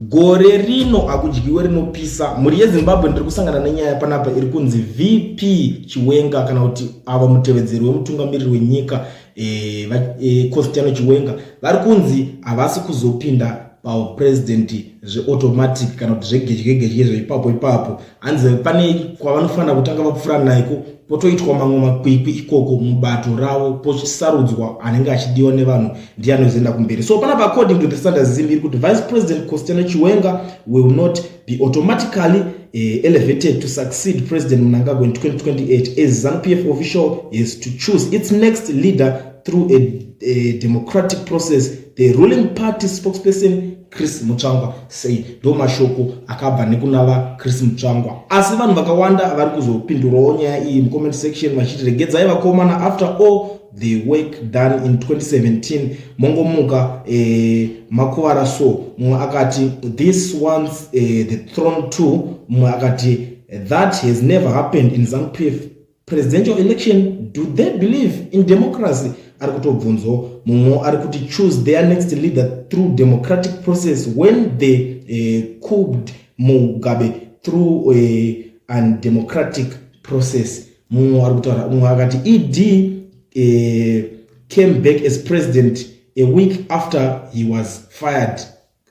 gore rino akudyiwe rinopisa. Muri yeZimbabwe ndiri kusangana nenyaya panapa iri kunzi VP Chiwenga kana kuti ava mutevedzeri wemutungamiriri wenyika Constantino Chiwenga vari kunzi havasi kuzopinda paupresident zveautomatic kana kuti zvegedye zveipapo. Hanzi pane kwavanofanira kutanga vapfuura naiko potoitwa mamwe makwikwi ikoko mubato ravo pochisarudzwa anenge achidiwa nevanhu ndiye anozoenda kumberi. So panapa according to the standard zimbi iri kuti Vice President Constantino Chiwenga will not be automatically elevated to succeed President Mnangagwa in 2028 as ZANU-PF official is to choose its next leader through a democratic process, the ruling party spokesperson Chris Mutsvangwa said. Do mashoko akabva nekunava Chris Mutsvangwa. Asi vanhu vakawanda vari kuzopindurawo nyaya iyi mucomment section vachiti regedzai vakomana after all the work done in 2017 mongomuka makuvara so. Mumwe akati this wants the throne too. Mumwe akati that has never happened in ZANU-PF presidential election. Do they believe in democracy? Ari kutobvunzo mumwe ari kuti choose their next leader through democratic process when they could Mugabe through an democratic process. Mumwe ari kutaura mumwe akati ED came back as president a week after he was fired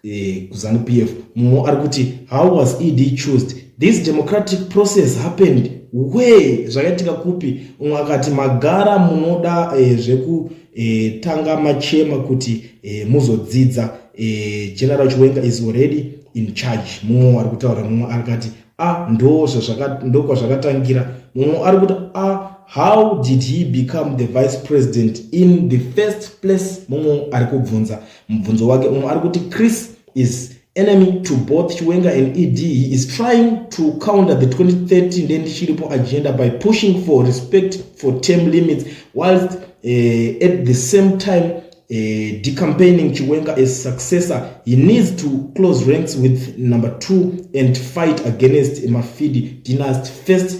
kuZANU-PF. Mumwe ari kuti how was ED chosen? This democratic process happened where zvakaitika kupi? Umwe akati magara munoda zvekutanga machema kuti muzodzidza General Chiwenga is already in charge. Mumwe ari kutaura mumwe akati ndokwa zvakatangira. Mumwe ari kuti how did he become the vice president in the first place? Mumwe ari kubvunza mubvunzo wake. Mumwe ari kuti Chris is enemy to both Chiwenga and ED. He is trying to counter the 2013 Ndendi Chiripo agenda by pushing for respect for term limits, whilst at the same time decampaigning Chiwenga as successor. He needs to close ranks with number 2 and fight against Mafidi dynasty first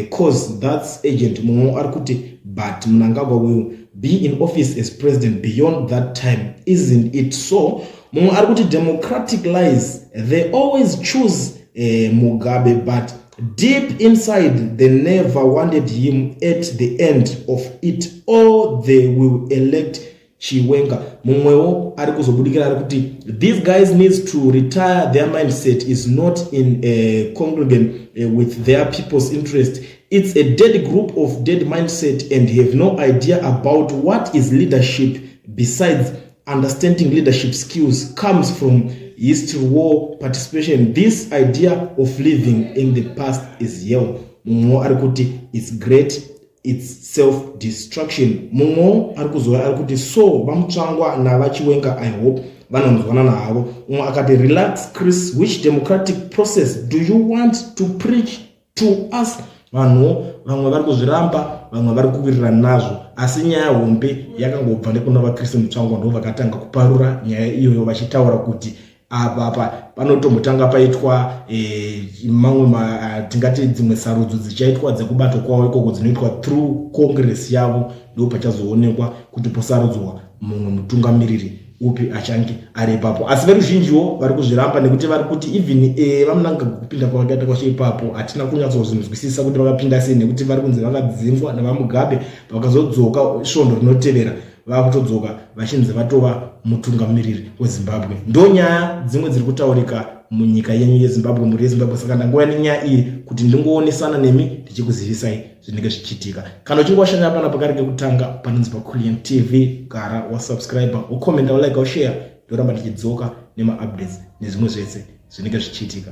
cause that's agent. Mumwe arikuti but Mnangagwa will be in office as president beyond that time, isn't it so? Mumwe arikuti democratic lies, they always choose Mugabe but deep inside they never wanted him at the end of it, or they will elect Chiwenga. Mumwewo ari kuzobudikira ari kuti these guys needs to retire. Their mindset is not in congregant with their people's interest. It's a dead group of dead mindset and have no idea about what is leadership. Besides, understanding leadership skills comes from history, war, participation. This idea of living in the past is young. Mumwe ari kuti it's great, it's self-destruction. Mumwe ari kuzoya ari kuti so vamutsvangwa navachiwenga I hope vanonzwana navo. Mumwe akati relax Chris, which democratic process do you want to preach to us? Vanhu vamwe vari kuzviramba, vamwe vari kuwirirana nazvo, asi nyaya hombe yakangobva nekuna vaKristu Mutsvangwa ndo vakatanga kuparura nyaya iyoyo vachitaura kuti apa panotombotanga paitwa mamwe tingati dzimwe sarudzo dzichaitwa dzekubatwa kwawo ikoko dzinoitwa through congress yavo, ndo pachazoonekwa kuti posarudzwa mumwe mutungamiriri upi achange ari ipapo. Asi veruzhinjiwo vari kuzviramba nekuti vari kuti even vamunanga kupinda kwakaita kwashe ipapo hatina kunyatsozvinzwisisa kuti vakapinda sei, nekuti vari kunzi vakadzingwa navaMugabe vakazodzoka svondo rinotevera vakutodzoka vachinzi vatova mutungamiriri weZimbabwe. Ndo nyaya dzimwe dziri kutaurika munyika yenyu yeZimbabwe, muri yeZimbabwe. Saka ndangouya nenyaya iyi kuti ndingoonesana nemi ndichikuzivisai zvinenge zvichiitika. Kana uchinge washanya pana pakari kekutanga panonzi paKulian TV, gara wasubscribe, ukomenta, ulike, ushare, ndoramba ndichidzoka nema updates nezvimwe zvese zvinenge zvichiitika.